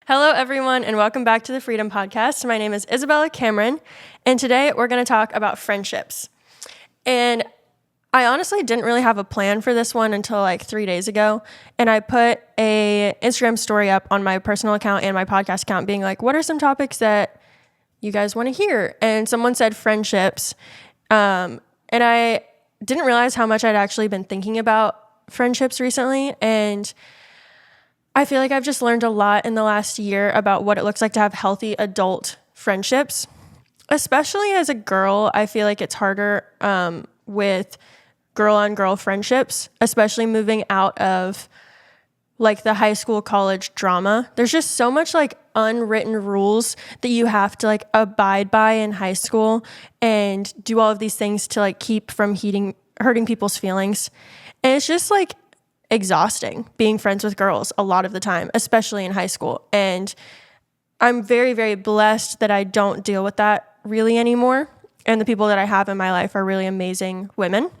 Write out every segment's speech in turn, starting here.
Hello, everyone, and welcome back to the Freedom Podcast. My name is Isabella Cameron, and today we're going to talk about friendships. And I honestly didn't really have a plan for this one until like 3 days ago, and I put a Instagram story up on my personal account and my podcast account being like, what are some topics that you guys want to hear? And someone said friendships, and I didn't realize how much I'd actually been thinking about friendships recently, and I feel like I've just learned a lot in the last year about what it looks like to have healthy adult friendships. Especially as a girl, I feel like it's harder with girl-on-girl friendships, especially moving out of like the high school, college drama. There's just so much like unwritten rules that you have to like abide by in high school and do all of these things to like keep from hurting people's feelings. And it's just like exhausting being friends with girls a lot of the time, especially in high school. And I'm very, very blessed that I don't deal with that really anymore. And the people that I have in my life are really amazing women.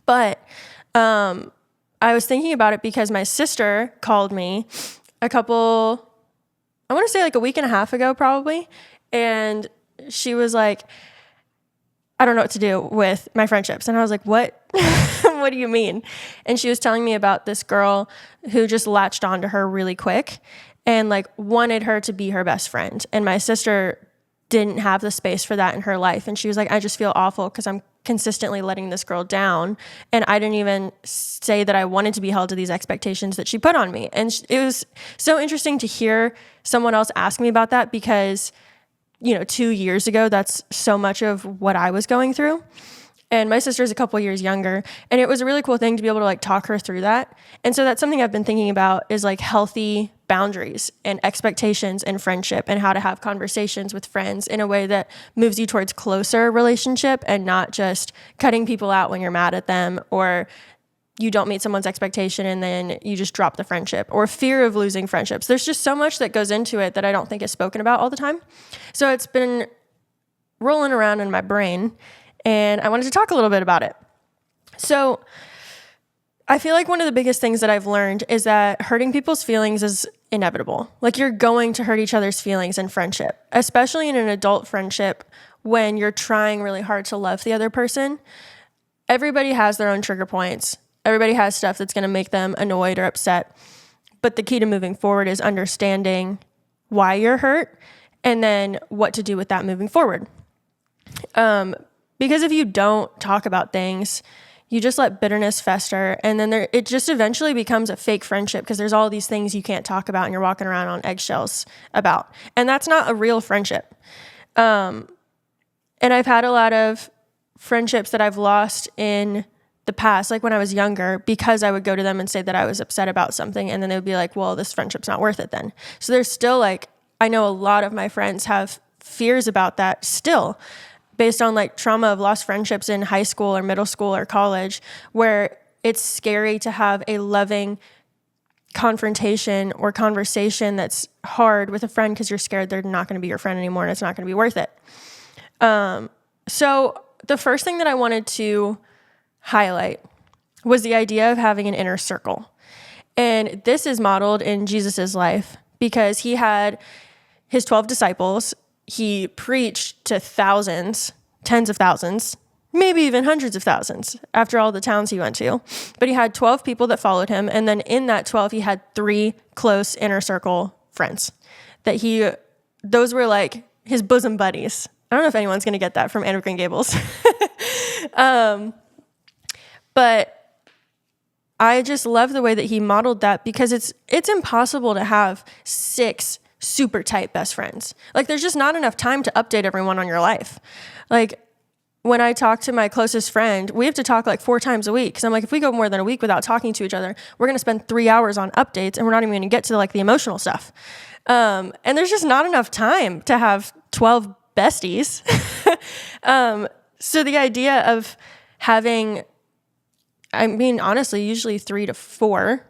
But I was thinking about it because my sister called me I want to say like a week and a half ago probably. And she was like, I don't know what to do with my friendships. And I was like, what? What do you mean? And she was telling me about this girl who just latched onto her really quick and like wanted her to be her best friend. And my sister didn't have the space for that in her life. And she was like, I just feel awful because I'm consistently letting this girl down. And I didn't even say that I wanted to be held to these expectations that she put on me. And it was so interesting to hear someone else ask me about that because 2 years ago, that's so much of what I was going through. And my sister's a couple years younger. And it was a really cool thing to be able to like talk her through that. And so that's something I've been thinking about is like healthy boundaries and expectations in friendship and how to have conversations with friends in a way that moves you towards closer relationship and not just cutting people out when you're mad at them or you don't meet someone's expectation and then you just drop the friendship or fear of losing friendships. There's just so much that goes into it that I don't think is spoken about all the time. So it's been rolling around in my brain and I wanted to talk a little bit about it. So I feel like one of the biggest things that I've learned is that hurting people's feelings is inevitable. Like you're going to hurt each other's feelings in friendship, especially in an adult friendship when you're trying really hard to love the other person. Everybody has their own trigger points. Everybody has stuff that's going to make them annoyed or upset. But the key to moving forward is understanding why you're hurt and then what to do with that moving forward. Because if you don't talk about things, you just let bitterness fester. And then it just eventually becomes a fake friendship because there's all these things you can't talk about and you're walking around on eggshells about. And that's not a real friendship. And I've had a lot of friendships that I've lost in the past, like when I was younger, because I would go to them and say that I was upset about something. And then they would be like, well, this friendship's not worth it then. So there's still like, I know a lot of my friends have fears about that still based on like trauma of lost friendships in high school or middle school or college, where it's scary to have a loving confrontation or conversation that's hard with a friend because you're scared they're not going to be your friend anymore and it's not going to be worth it. So the first thing that I wanted to highlight was the idea of having an inner circle. And this is modeled in Jesus's life because he had his 12 disciples. He preached to thousands, tens of thousands, maybe even hundreds of thousands after all the towns he went to. But he had 12 people that followed him. And then in that 12, he had 3 close inner circle friends those were like his bosom buddies. I don't know if anyone's going to get that from Anne of Green Gables. But I just love the way that he modeled that because it's impossible to have 6 super tight best friends. Like there's just not enough time to update everyone on your life. Like when I talk to my closest friend, we have to talk like 4 times a week. Cause I'm like, if we go more than a week without talking to each other, we're going to spend 3 hours on updates and we're not even going to get to like the emotional stuff. And there's just not enough time to have 12 besties. So the idea of having, honestly, usually 3 to 4.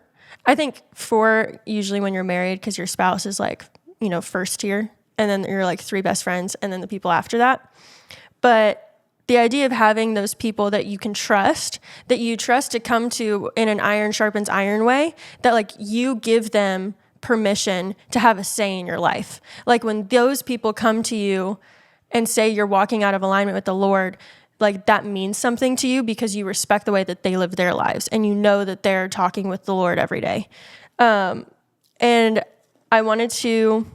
I think 4 usually when you're married because your spouse is like, first tier, and then you're like 3 best friends, and then the people after that. But the idea of having those people that you can trust, that you trust to come to in an iron sharpens iron way, that like you give them permission to have a say in your life. Like when those people come to you and say you're walking out of alignment with the Lord, like that means something to you because you respect the way that they live their lives and you know that they're talking with the Lord every day. And I wanted to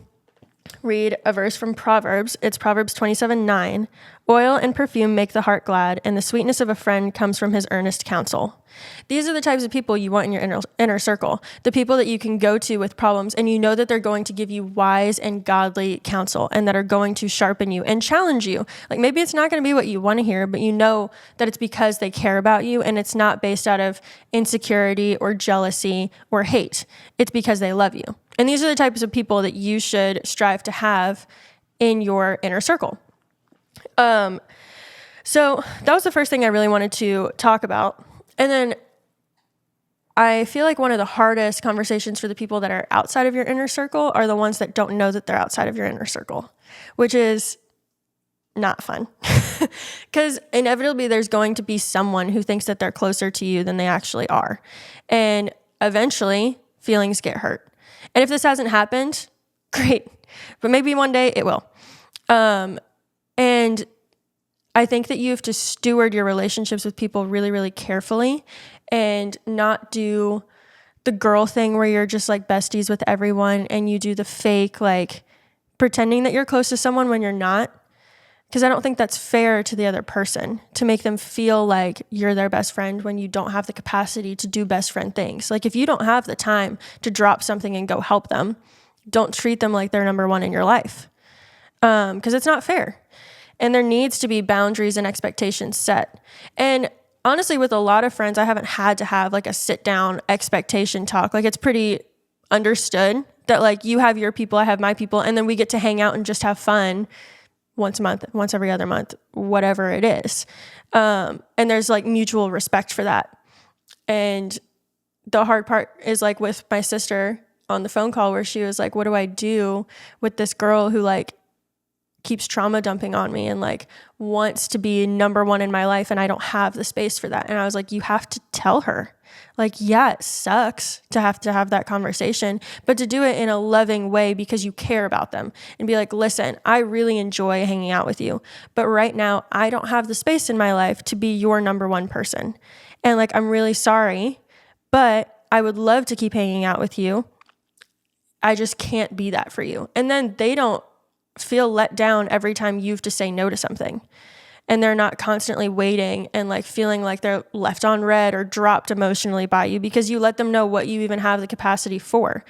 read a verse from Proverbs. It's Proverbs 27:9. Oil and perfume make the heart glad, and the sweetness of a friend comes from his earnest counsel. These are the types of people you want in your inner circle, the people that you can go to with problems, and you know that they're going to give you wise and godly counsel and that are going to sharpen you and challenge you. Like maybe it's not going to be what you want to hear, but you know that it's because they care about you and it's not based out of insecurity or jealousy or hate. It's because they love you. And these are the types of people that you should strive to have in your inner circle. So that was the first thing I really wanted to talk about. And then I feel like one of the hardest conversations for the people that are outside of your inner circle are the ones that don't know that they're outside of your inner circle, which is not fun. Because inevitably there's going to be someone who thinks that they're closer to you than they actually are. And eventually feelings get hurt. And if this hasn't happened, great. But maybe one day it will. And I think that you have to steward your relationships with people really, really carefully and not do the girl thing where you're just like besties with everyone and you do the fake, like pretending that you're close to someone when you're not. Because I don't think that's fair to the other person to make them feel like you're their best friend when you don't have the capacity to do best friend things. Like if you don't have the time to drop something and go help them, don't treat them like they're number one in your life. Because it's not fair. And there needs to be boundaries and expectations set. And honestly, with a lot of friends, I haven't had to have like a sit down expectation talk. Like it's pretty understood that like you have your people, I have my people, and then we get to hang out and just have fun once a month, once every other month, whatever it is. And there's like mutual respect for that. And the hard part is like with my sister on the phone call where she was like, what do I do with this girl who like keeps trauma dumping on me and like wants to be number one in my life and I don't have the space for that. And I was like, you have to tell her. Like, yeah, it sucks to have that conversation, but to do it in a loving way because you care about them and be like, listen, I really enjoy hanging out with you, but right now I don't have the space in my life to be your number one person. And like, I'm really sorry, but I would love to keep hanging out with you. I just can't be that for you. And then they don't feel let down every time you have to say no to something. And they're not constantly waiting and like feeling like they're left on red or dropped emotionally by you because you let them know what you even have the capacity for.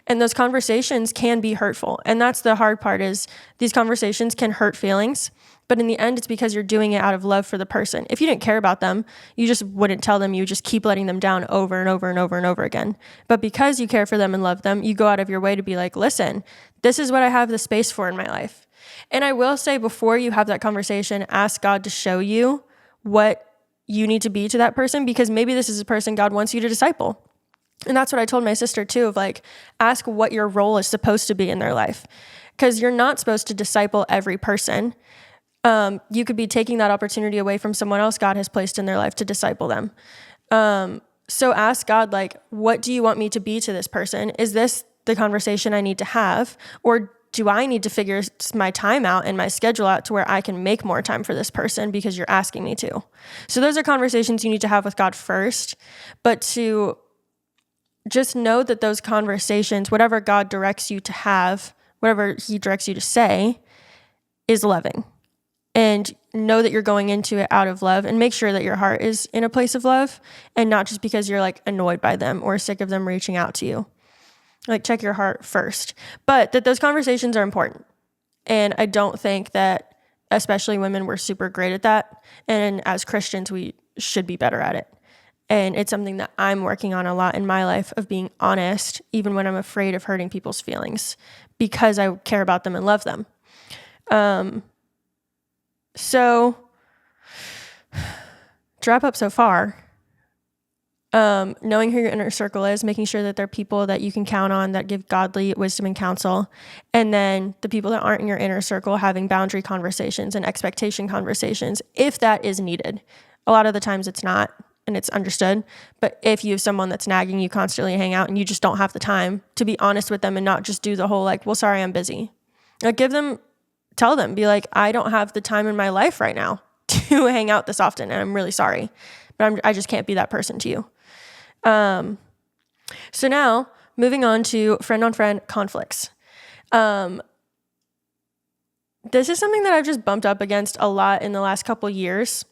And those conversations can be hurtful. And that's the hard part is these conversations can hurt feelings, but in the end, it's because you're doing it out of love for the person. If you didn't care about them, you just wouldn't tell them. You would just keep letting them down over and over and over and over again. But because you care for them and love them, you go out of your way to be like, listen, this is what I have the space for in my life. And I will say before you have that conversation, ask God to show you what you need to be to that person because maybe this is a person God wants you to disciple. And that's what I told my sister too, of like, ask what your role is supposed to be in their life because you're not supposed to disciple every person. You could be taking that opportunity away from someone else God has placed in their life to disciple them. So ask God, like, what do you want me to be to this person? Is this the conversation I need to have? Or do I need to figure my time out and my schedule out to where I can make more time for this person because you're asking me to? So those are conversations you need to have with God first, but to just know that those conversations, whatever God directs you to have, whatever he directs you to say, is loving. And know that you're going into it out of love and make sure that your heart is in a place of love and not just because you're like annoyed by them or sick of them reaching out to you. Like check your heart first, but that those conversations are important. And I don't think that especially women, we're super great at that. And as Christians, we should be better at it. And it's something that I'm working on a lot in my life of being honest, even when I'm afraid of hurting people's feelings because I care about them and love them. So to wrap up so far, knowing who your inner circle is, making sure that they're people that you can count on that give godly wisdom and counsel. And then the people that aren't in your inner circle, having boundary conversations and expectation conversations, if that is needed. A lot of the times it's not. and it's understood. But if you have someone that's nagging you constantly, hang out, and you just don't have the time to be honest with them and not just do the whole like, well, sorry, I'm busy. Like tell them, be like, I don't have the time in my life right now to hang out this often, and I'm really sorry, but I just can't be that person to you. So now moving on to friend-on-friend conflicts. This is something that I've just bumped up against a lot in the last couple years.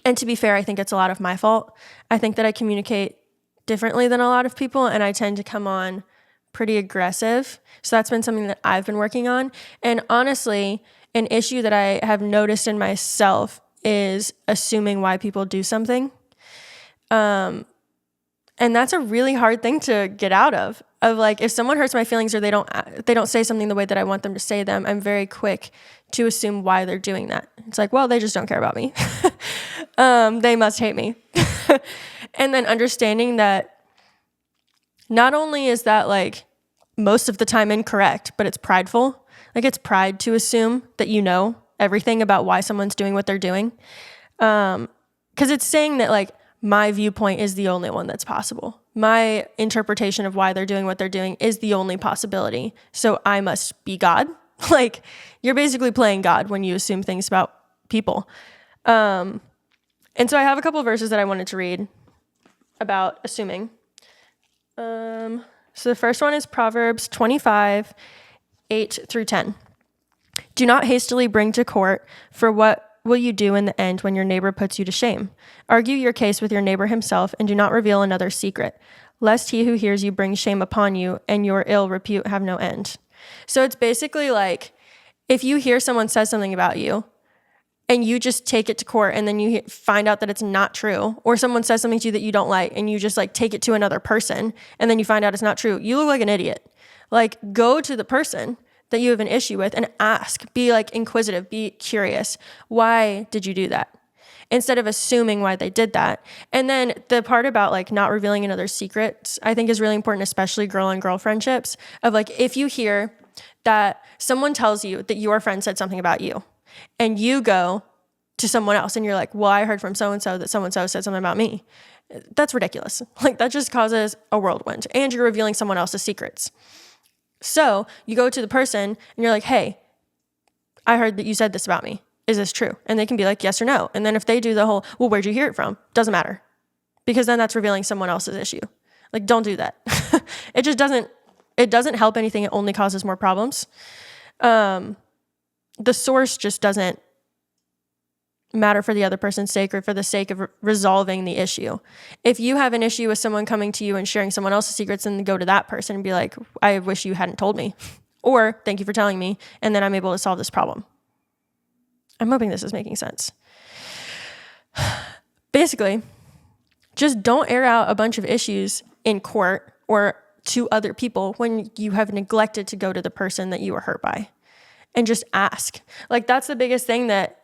And to be fair, I think it's a lot of my fault. I think that I communicate differently than a lot of people, and I tend to come on pretty aggressive. So that's been something that I've been working on. And honestly, an issue that I have noticed in myself is assuming why people do something. And that's a really hard thing to get out of like, if someone hurts my feelings or they don't say something the way that I want them to say them, I'm very quick to assume why they're doing that. It's like, well, they just don't care about me. They must hate me. And then understanding that not only is that like most of the time incorrect, but it's prideful. Like it's pride to assume that you know everything about why someone's doing what they're doing. 'Cause it's saying that like my viewpoint is the only one that's possible. My interpretation of why they're doing what they're doing is the only possibility. So I must be God. Like you're basically playing God when you assume things about people. And so I have a couple of verses that I wanted to read about assuming. So the first one is Proverbs 25, 8-10. Do not hastily bring to court, for what will you do in the end when your neighbor puts you to shame? Argue your case with your neighbor himself, and do not reveal another's secret, lest he who hears you bring shame upon you, and your ill repute have no end. So it's basically like, if you hear someone says something about you, and you just take it to court, and then you find out that it's not true, or someone says something to you that you don't like, and you just like take it to another person, and then you find out it's not true, you look like an idiot. Like, go to the person that you have an issue with and ask, be like inquisitive, be curious. Why did you do that? Instead of assuming why they did that. And then the part about like not revealing another's secrets, I think is really important, especially girl on girl friendships, of like, if you hear that someone tells you that your friend said something about you and you go to someone else and you're like, well, I heard from so-and-so that so-and-so said something about me. That's ridiculous. Like that just causes a whirlwind and you're revealing someone else's secrets. So you go to the person and you're like, hey, I heard that you said this about me. Is this true? And they can be like, yes or no. And then if they do the whole, well, where'd you hear it from? Doesn't matter. Because then that's revealing someone else's issue. Like, don't do that. It doesn't help anything. It only causes more problems. The source just doesn't matter for the other person's sake or for the sake of resolving the issue. If you have an issue with someone coming to you and sharing someone else's secrets, then go to that person and be like, I wish you hadn't told me. Or thank you for telling me. And then I'm able to solve this problem. I'm hoping this is making sense. Basically, just don't air out a bunch of issues in court or to other people when you have neglected to go to the person that you were hurt by. And just ask. Like, that's the biggest thing, that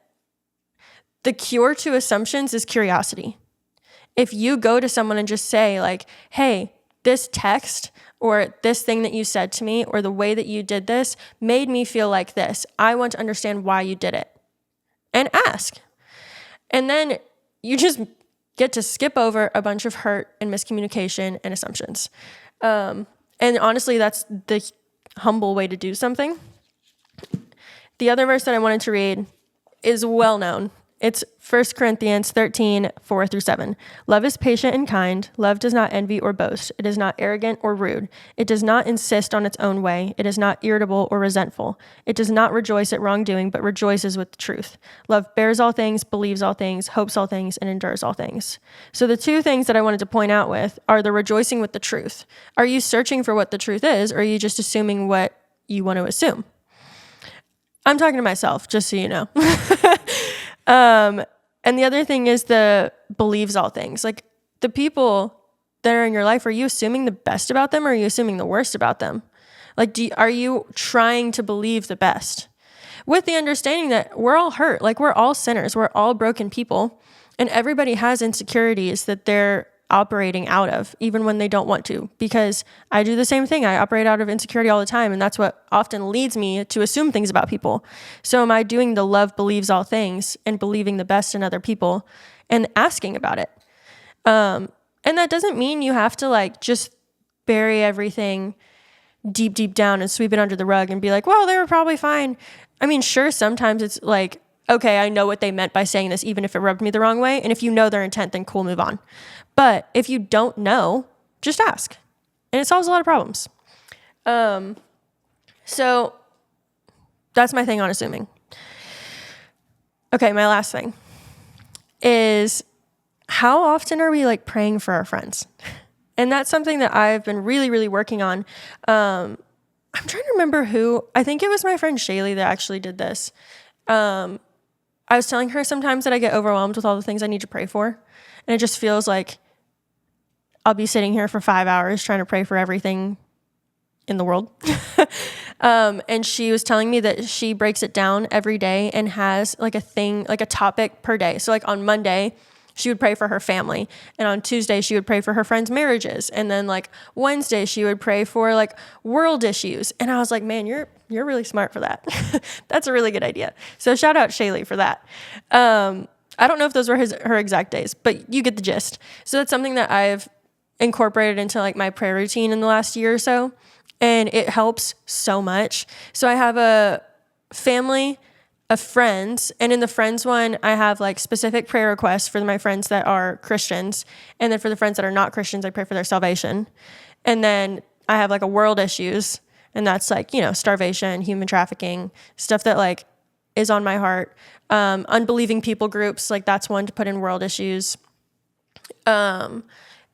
the cure to assumptions is curiosity. If you go to someone and just say like, hey, this text or this thing that you said to me or the way that you did this made me feel like this. I want to understand why you did it. And ask. And then you just get to skip over a bunch of hurt and miscommunication and assumptions. And honestly, that's the humble way to do something. The other verse that I wanted to read is well known. It's 1 Corinthians 13, 4-7. Love is patient and kind. Love does not envy or boast. It is not arrogant or rude. It does not insist on its own way. It is not irritable or resentful. It does not rejoice at wrongdoing, but rejoices with the truth. Love bears all things, believes all things, hopes all things, and endures all things. So the two things that I wanted to point out with are the rejoicing with the truth. Are you searching for what the truth is, or are you just assuming what you want to assume? I'm talking to myself, just so you know. And the other thing is the believes all things. Like, the people that are in your life, are you assuming the best about them or are you assuming the worst about them? Like, are you trying to believe the best? With the understanding that we're all hurt. Like, we're all sinners. We're all broken people. And everybody has insecurities that they're operating out of, even when they don't want to, because I do the same thing. I operate out of insecurity all the time, and that's what often leads me to assume things about people. So am I doing the love believes all things and believing the best in other people and asking about it? And that doesn't mean you have to like just bury everything deep down and sweep it under the rug and be like, well, they were probably fine. I mean, sure, sometimes it's like, okay, I know what they meant by saying this, even if it rubbed me the wrong way. And if you know their intent, then cool, move on. But if you don't know, just ask. And it solves a lot of problems. So that's my thing on assuming. Okay, my last thing is, how often are we like praying for our friends? And that's something that I've been really, really working on. I'm trying to remember who. I think it was my friend Shaylee that actually did this. I was telling her sometimes that I get overwhelmed with all the things I need to pray for. And it just feels like I'll be sitting here for 5 hours trying to pray for everything in the world. And she was telling me that she breaks it down every day and has like a thing, like a topic per day. So like on Monday, she would pray for her family. And on Tuesday, she would pray for her friends' marriages. And then like Wednesday, she would pray for like world issues. And I was like, man, you're really smart for that. That's a really good idea. So shout out Shaylee for that. I don't know if those were her exact days, but you get the gist. So that's something that I've incorporated into like my prayer routine in the last year or so. And it helps so much. So I have a family of friends, and in the friends one, I have like specific prayer requests for my friends that are Christians. And then for the friends that are not Christians, I pray for their salvation. And then I have like a world issues, and that's like, you know, starvation, human trafficking, stuff that like is on my heart. Unbelieving people groups, like that's one to put in world issues. And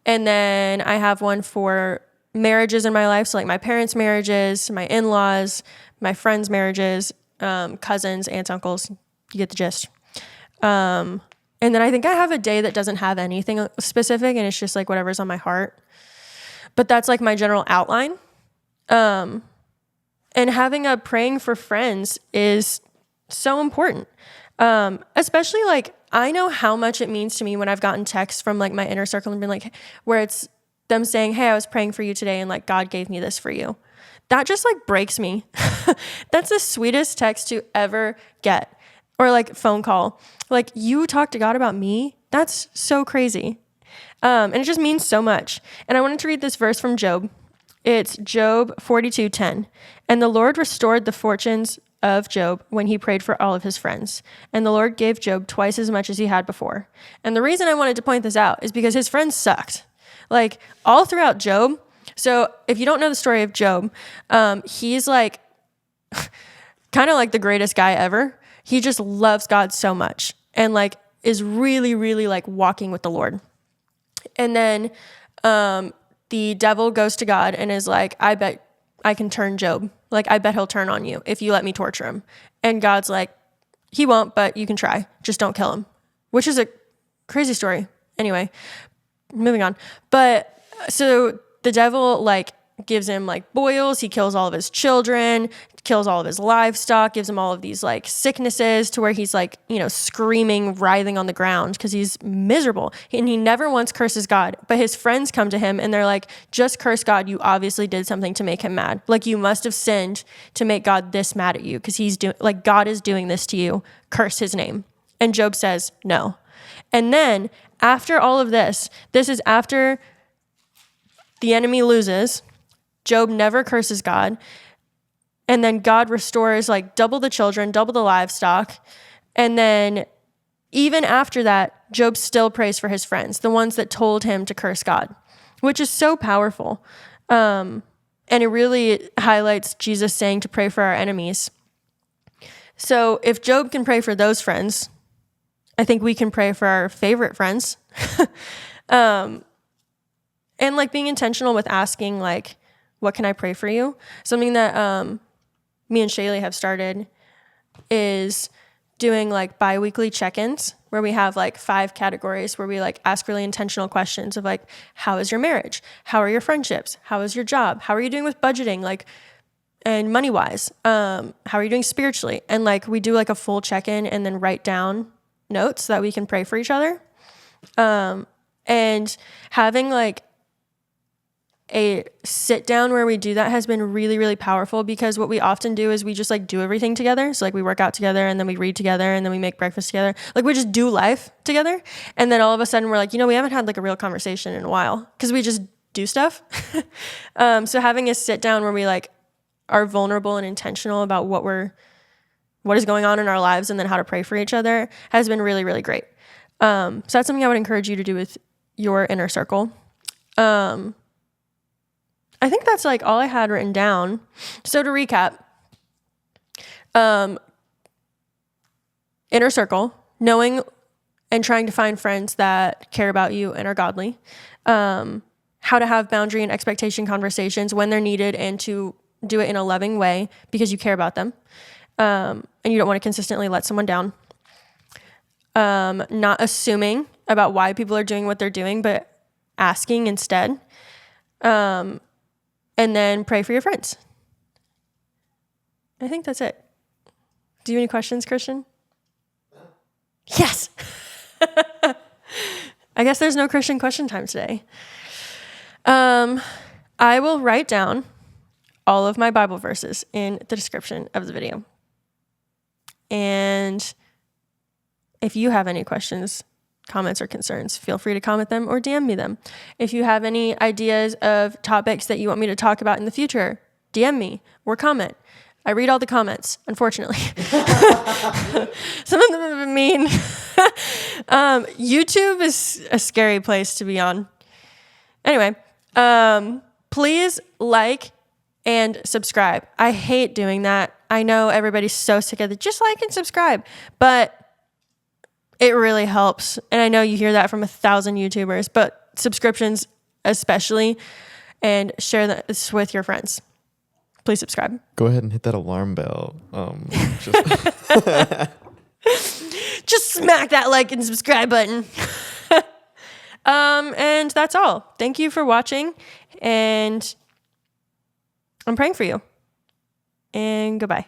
then I have one for marriages in my life. So like my parents' marriages, my in-laws, my friends' marriages, cousins, aunts, uncles, you get the gist. And then I think I have a day that doesn't have anything specific, and it's just like whatever's on my heart. But that's like my general outline. And having a praying for friends is so important. Especially like, I know how much it means to me when I've gotten texts from like my inner circle and been like, where it's them saying, hey, I was praying for you today and like God gave me this for you. That just like breaks me. That's the sweetest text to ever get. Or like phone call. Like, you talk to God about me? That's so crazy. And it just means so much. And I wanted to read this verse from Job. It's Job 42:10. And the Lord restored the fortunes of Job when he prayed for all of his friends. And the Lord gave Job twice as much as he had before. And the reason I wanted to point this out is because his friends sucked. Like, all throughout Job. So if you don't know the story of Job, he's like kind of like the greatest guy ever. He just loves God so much and like is really, really like walking with the Lord. And then the devil goes to God and is like, I bet I can turn Job. Like, I bet he'll turn on you if you let me torture him. And God's like, he won't, but you can try. Just don't kill him, which is a crazy story. Anyway, moving on. But so the devil like gives him like boils. He kills all of his children, kills all of his livestock, gives him all of these like sicknesses to where he's like, you know, screaming, writhing on the ground because he's miserable. And he never once curses God. But his friends come to him and they're like, just curse God. You obviously did something to make him mad. Like, you must have sinned to make God this mad at you because he's doing, like, God is doing this to you. Curse his name. And Job says no. And then after all of this is after the enemy loses. Job never curses God. And then God restores like double the children, double the livestock. And then even after that, Job still prays for his friends, the ones that told him to curse God, which is so powerful. And it really highlights Jesus saying to pray for our enemies. So if Job can pray for those friends, I think we can pray for our favorite friends. And like being intentional with asking, like, what can I pray for you? Something that me and Shaylee have started is doing like bi-weekly check-ins where we have like 5 categories where we like ask really intentional questions of like, how is your marriage? How are your friendships? How is your job? How are you doing with budgeting? Like, and money-wise, how are you doing spiritually? And like, we do like a full check-in and then write down notes so that we can pray for each other. And having like a sit down where we do that has been really, really powerful, because what we often do is we just like do everything together. So like we work out together, and then we read together, and then we make breakfast together. Like we just do life together. And then all of a sudden we're like, we haven't had like a real conversation in a while, because we just do stuff. So having a sit down where we like are vulnerable and intentional about what is going on in our lives, and then how to pray for each other, has been really, really great. So that's something I would encourage you to do with your inner circle. I think that's like all I had written down. So to recap, inner circle, knowing and trying to find friends that care about you and are godly, how to have boundary and expectation conversations when they're needed, and to do it in a loving way because you care about them, and you don't want to consistently let someone down. Not assuming about why people are doing what they're doing, but asking instead. And then pray for your friends. I think that's it. Do you have any questions, Christian? Yes. I guess there's no Christian question time today. I will write down all of my Bible verses in the description of the video. And if you have any questions, comments, or concerns, feel free to comment them or DM me them. If you have any ideas of topics that you want me to talk about in the future, DM me or comment. I read all the comments, unfortunately. Some of them have been mean. YouTube is a scary place to be on. Anyway, please like and subscribe. I hate doing that. I know everybody's so sick of it. Just like and subscribe. But it really helps. And I know you hear that from 1,000 YouTubers, but subscriptions especially, and share this with your friends. Please subscribe. Go ahead and hit that alarm bell. Just smack that like and subscribe button. And that's all. Thank you for watching, and I'm praying for you. And goodbye.